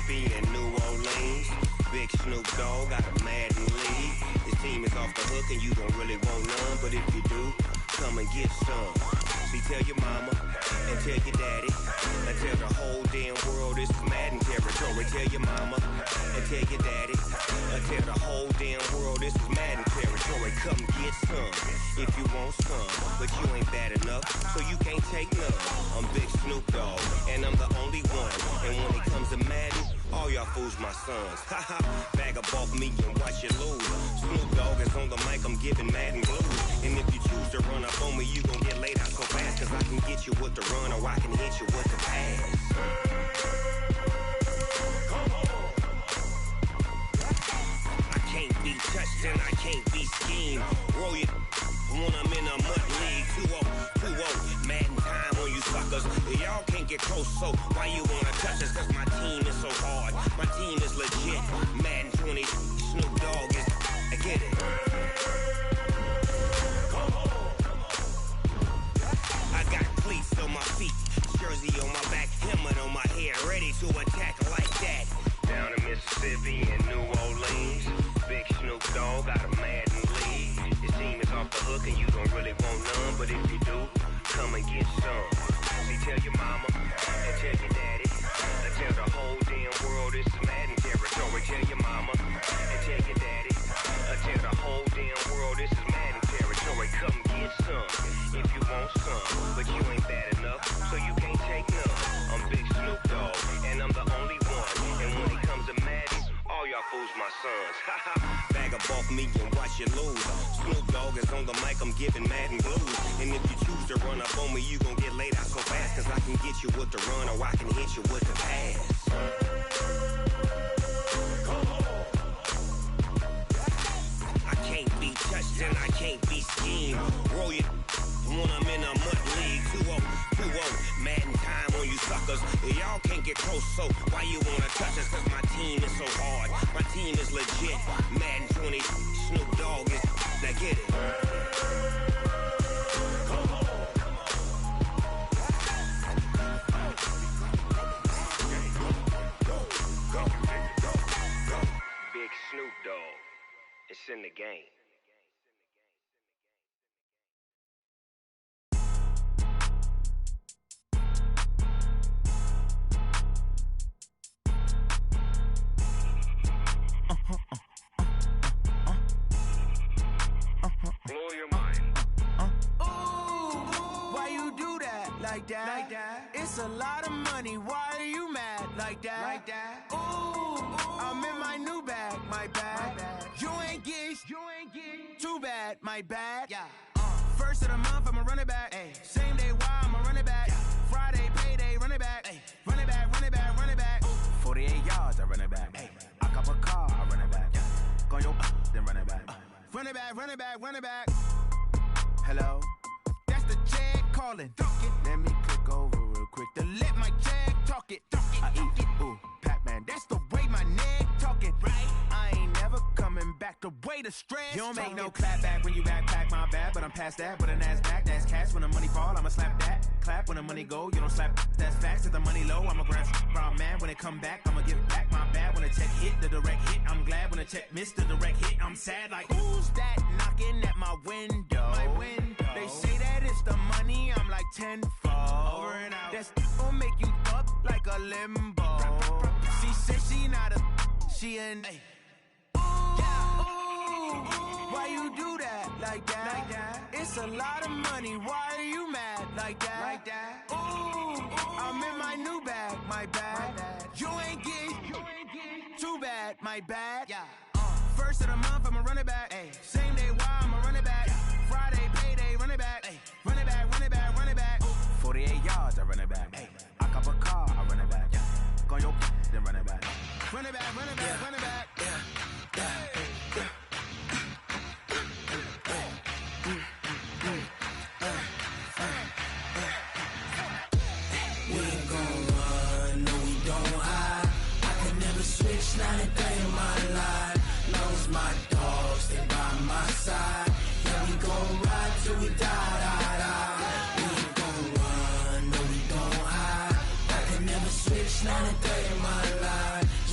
Speaker 7: Mississippi and New Orleans. Big Snoop Dogg got a Madden league. His team is off the hook and you don't really want none, but if you do, come and get some. See, tell your mama and tell your daddy and tell the whole damn world this is Madden territory. Tell your mama and tell your daddy and tell the whole damn world this is Madden territory. Come get some if you want some, but you ain't bad enough, so you can't take none. I'm Big Snoop Dogg and I'm the only one. And when it comes to Madden, all y'all fools my sons. Haha, bag up off me and watch you lose. Snoop Dogg is on the mic, I'm giving Madden blues. And if you choose to run up on me, you gon' get laid out so fast. Cause I can get you with the run or I can hit you with the pass. I can't be touched and I can't be schemed. Roll you when I'm in a mud league. 2-0, Madden time on you suckers. Y'all can't get close, so why you wanna touch us? Cause my team is so hard, my team is legit. Madden 20, Snoop Dogg is, I get it. I got cleats on my feet, jersey on my back, helmet on my head, ready to attack like that. Down in Mississippi and New Orleans, Big Snoop Dogg got a Madden league. His team is off the hook and you don't really want none, but if you do, come and get some. See, tell your mama and tell your daddy and tell the whole damn world this is Madden territory. Tell your mama and tell your daddy and tell the whole damn world this is Madden territory. Come get some if you want some, but you ain't bad enough, so you can't take none. I'm Big Snoop Dogg and I'm the only one. And when it comes to Madden, all y'all fools my sons. Haha, bag up off me and watch you lose. Snoop Dogg is on the mic, I'm giving Madden blues. And if you choose to run up on me, you gon' get laid out so fast. Cause I can get you with the run or I can hit you with the pass. I can't be touched and I can't be schemed. Roll you when I'm in a mud league. 2-0, Madden time on you suckers. Y'all can't get close, so why you wanna touch us? Cause my team is so hard, my team is legit. Madden 20, Snoop Dogg is, now get it. Big Snoop Dogg, it's in the game. Blow your mind.
Speaker 8: Ooh, why you do that? Like that? It's a lot of money. Why are you mad? Like that? Ooh, I'm in my new bag. My bad. You ain't get too bad. My bad. Yeah. First of the month, I'ma run it back. Ay. Same day, why I'ma run it back. Yeah. Friday, payday, run it back. Ay. Run it back, run it back, run it back. Ooh. 48 yards, I run it back. Ay. I cop a car, I run it back. Yeah. Go your then run it back. Run it back, run it back, run it back. Hello? That's the check calling. Let me click over real quick to let my check talk it. I eat it, ooh, Pac-Man. That's the way my neck talking. Right? I ain't never coming back the way the stress. You don't make no clap back when you backpack, my bad, but I'm past that. But a NASDAQ, that's cash. When the money fall, I'ma slap that. Clap when the money go, you don't slap. That's facts. If the money low, I'ma grab brown man. When it come back, I'ma give back my bad. When the check hit, the direct hit. I'm glad when the check missed the direct hit. I'm sad like, who's that knocking at my window? My window. They say that it's the money, I'm like tenfold. Over and out. That's gon' make you up like a limbo. She said she not a, she an. Ooh, why you do that? Like that? It's a lot of money. Why are you mad? Like that? Ooh, I'm in my new bag. My bad. You ain't get too bad. My bad. Yeah. First of the month, I'ma run it back. Ay. Same day, why I'ma run it back. Yeah. Friday, payday, run it back. Ay. Run it back, run it back, run it back. Ooh. 48 yards, I run it back. Ay. I cop a car, I run it back. Yeah. Go your then run it back. Run it back, run it back, run it back. Yeah.
Speaker 9: We ain't gon' run, no we don't hide. I can never switch, not a day in my life. Long as my dogs stay by my side. Yeah, we gon' ride till we die. We ain't gon' run, no we don't hide. I can never switch, not a day in my life.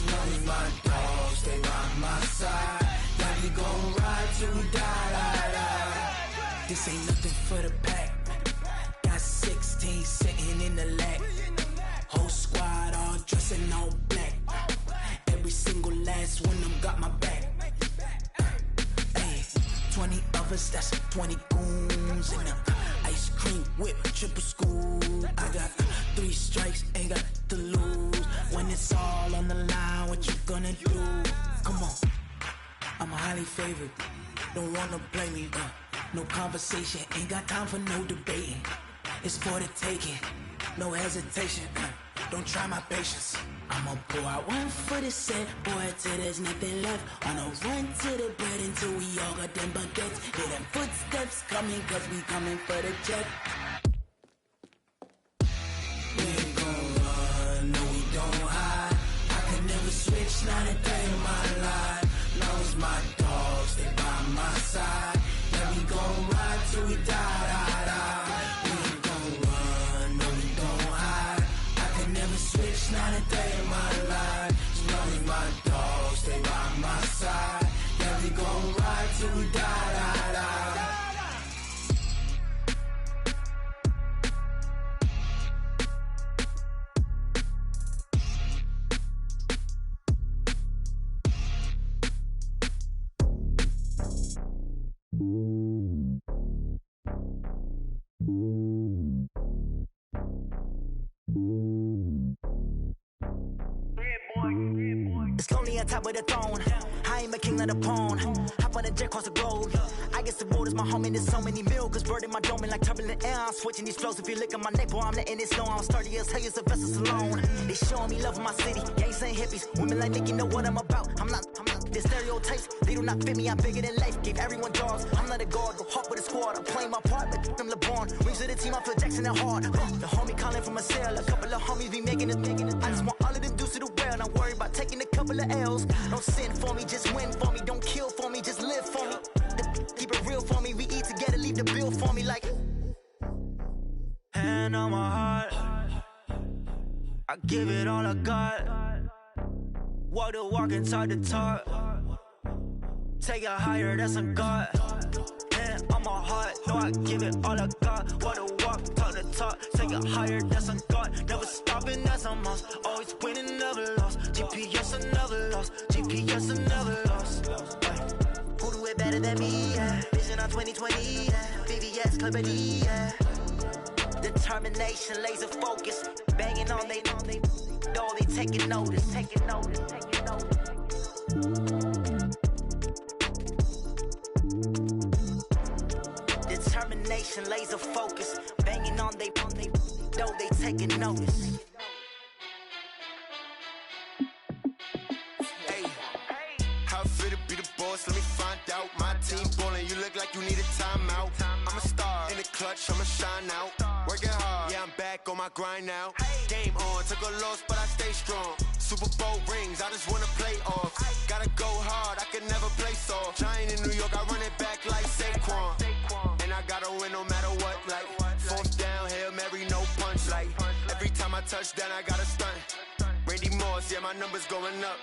Speaker 9: This ain't nothing for the pack. Got 16 sitting in the lag. Whole squad all dressing all black. Every single last one of them got my back. Hey, 20 of us, that's 20 goons in the ice cream whip, triple scoop. I got 3 strikes, ain't got to lose. When it's all on the line, what you gonna do? Come on, I'm highly favored. Don't wanna play me, no conversation, ain't got time for no debating. It's for the taking, no hesitation. Don't try my patience. I'ma pour out one for the set, boy, till there's nothing left. On a run to the bread until we all got them baguettes. Hear them footsteps coming, cause we coming for the jet. We ain't gon' run, no we don't hide. I can never switch, not a day in my life. Long as my dogs stay by my side. Yeah, we gon' ride till we die, die, die. We ain't gon' run, no we don't hide. I can never switch, not a day in my life. As long as my dogs stay by my side. Yeah, we gon' ride till we die, die, die.
Speaker 2: It's lonely on top of the throne. I ain't a king of the pawn. Hop on a jet across the globe. I guess the road is my home and there's so many milk. Bird in my dome and like turbulent air. I'm switching these flows. If you look at my neck, boy, I'm letting it snow. I'm sturdy as hell, it's a vessel alone. They showing me love in my city. Gangs and hippies. Women like Nicky know what I'm about. I'm not the stereotypes. They do not fit me. I'm bigger than life. Gave everyone jobs. I'm not a guard. Go hawk with a squad. I'm playing my part, but I'm LeBron. Rings of the team, I feel Jackson and hard. The homie calling from a cell. A couple of homies be making it. I just want all of them dudes to the well. Not worry about taking a couple of L's. Don't sin for me, just win for me. Don't kill for me, just live for me. Keep it real for me. We eat together, leave the bill for me like. Hand on my heart, I give it all I got. Walk the walk and talk the talk. Take it higher, that's a God. Hand on my heart, no, I give it all I got. Walk the walk, talk the talk. Take it higher, that's a God. Never stopping, that's a must. Always winning, never lost. GPS, I never lost. GPS, I never lost. Who do it better than me? Yeah. Vision on 2020. Yeah. VVS, Clippity. Yeah. Determination, laser focus. Banging on they know they taking notice. Taking notice. Taking notice. Determination, laser focus. Banging on they know they taking notice.
Speaker 10: How fit to be the boss? Let me find out. My team ballin', you look like you need a timeout. I'm a star in the clutch, I'ma shine out. Working hard, yeah, I'm back on my grind now. Game on, took a loss, but I stay strong. Super Bowl rings, I just wanna play off. Gotta go hard, I can never play soft. Giant in New York, I run it back like Saquon. And I gotta win no matter what, like fourth down, Hail Mary, no punch. Like every time I touch down, I gotta stunt. Randy Moss, yeah, my numbers going up.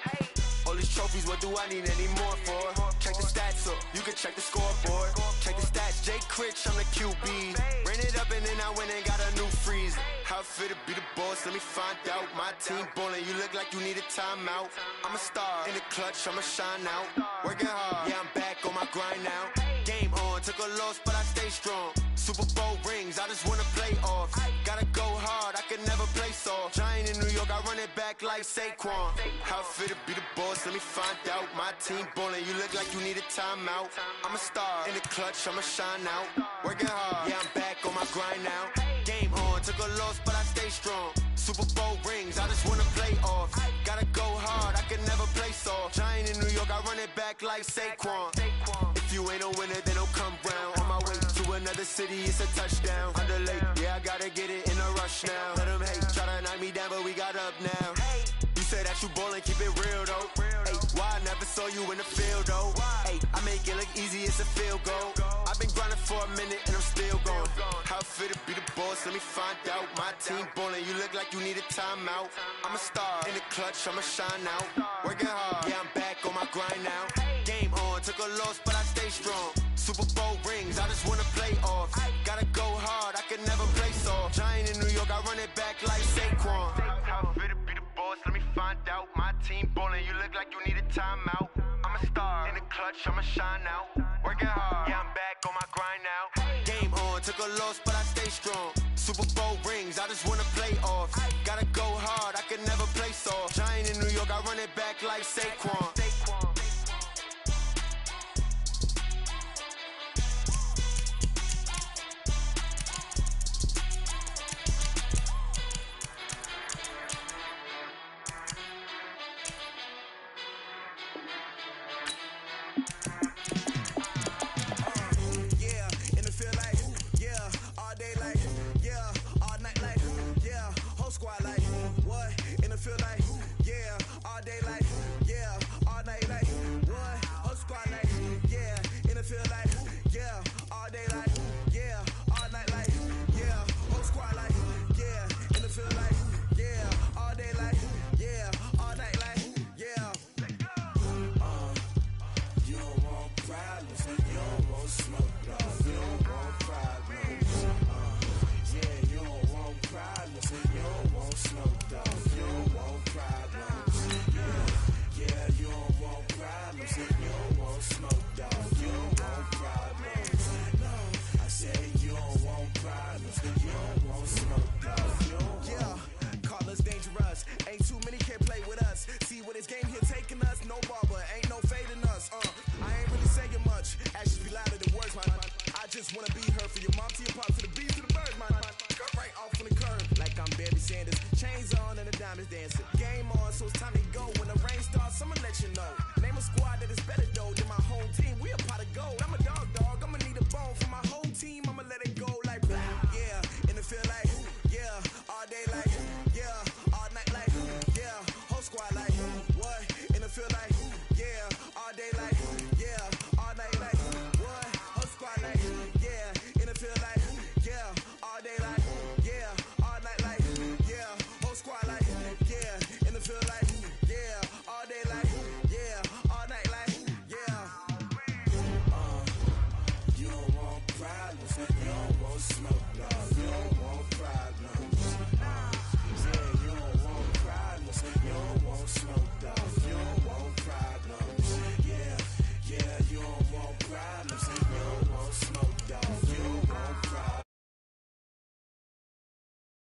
Speaker 10: All these trophies, what do I need any more for? Check the stats up, you can check the scoreboard. Check the stats, Jay Critch, I'm the QB. Ran it up and then I went and got a new freeze. How fit to be the boss, let me find out. My team ballin', you look like you need a timeout. I'm a star in the clutch, I'ma shine out. Working hard, yeah, I'm back on my grind now. Game on, took a loss, but I stay strong. Super Bowl rings, I just wanna play off. Gotta go hard, I can never play soft. Giant in New York, I run it back like Saquon. How fit to be the boss, let me find out. My team ballin', you look like you need a timeout. I'm a star in the clutch, I'ma shine out. Working hard, yeah, I'm back on my grind now. Game on, took a loss, but I stay strong. Super Bowl rings, I just wanna play off. Gotta go hard, I can never play soft. Giant in New York, I run it back like Saquon. If you ain't a winner, then don't come round. On my way to another city, it's a touchdown. Underlay, yeah, I gotta get it in a rush now. Let them hate, try to knock me down, but we got up now. You say that you ballin', keep it real though. Hey, why I never saw you in the field though? Hey, I make it look easy, it's a field goal. I've been grinding for a minute and I'm still going. How fit to be the boss, let me find out. My team ballin', you look like you need a timeout. I'm a star in the clutch, I'ma shine out. Working hard, yeah, I'm back on my grind now. Game on, took a loss, but I stay strong. Super Bowl rings, I just wanna play off. Gotta go hard, I can never play soft. Giant in New York, I run it back like Saquon. How fit to be the boss, let me find out. My team ballin', you look like you need a timeout. I'm a star, in the clutch, I'ma shine out. Working hard, yeah, I'm back on my grind now. Game on, took a loss, but I stay strong. Super Bowl rings, I just wanna play off. Gotta go hard, I can never play soft. Giant in New York, I run it back like Saquon.
Speaker 8: Feel like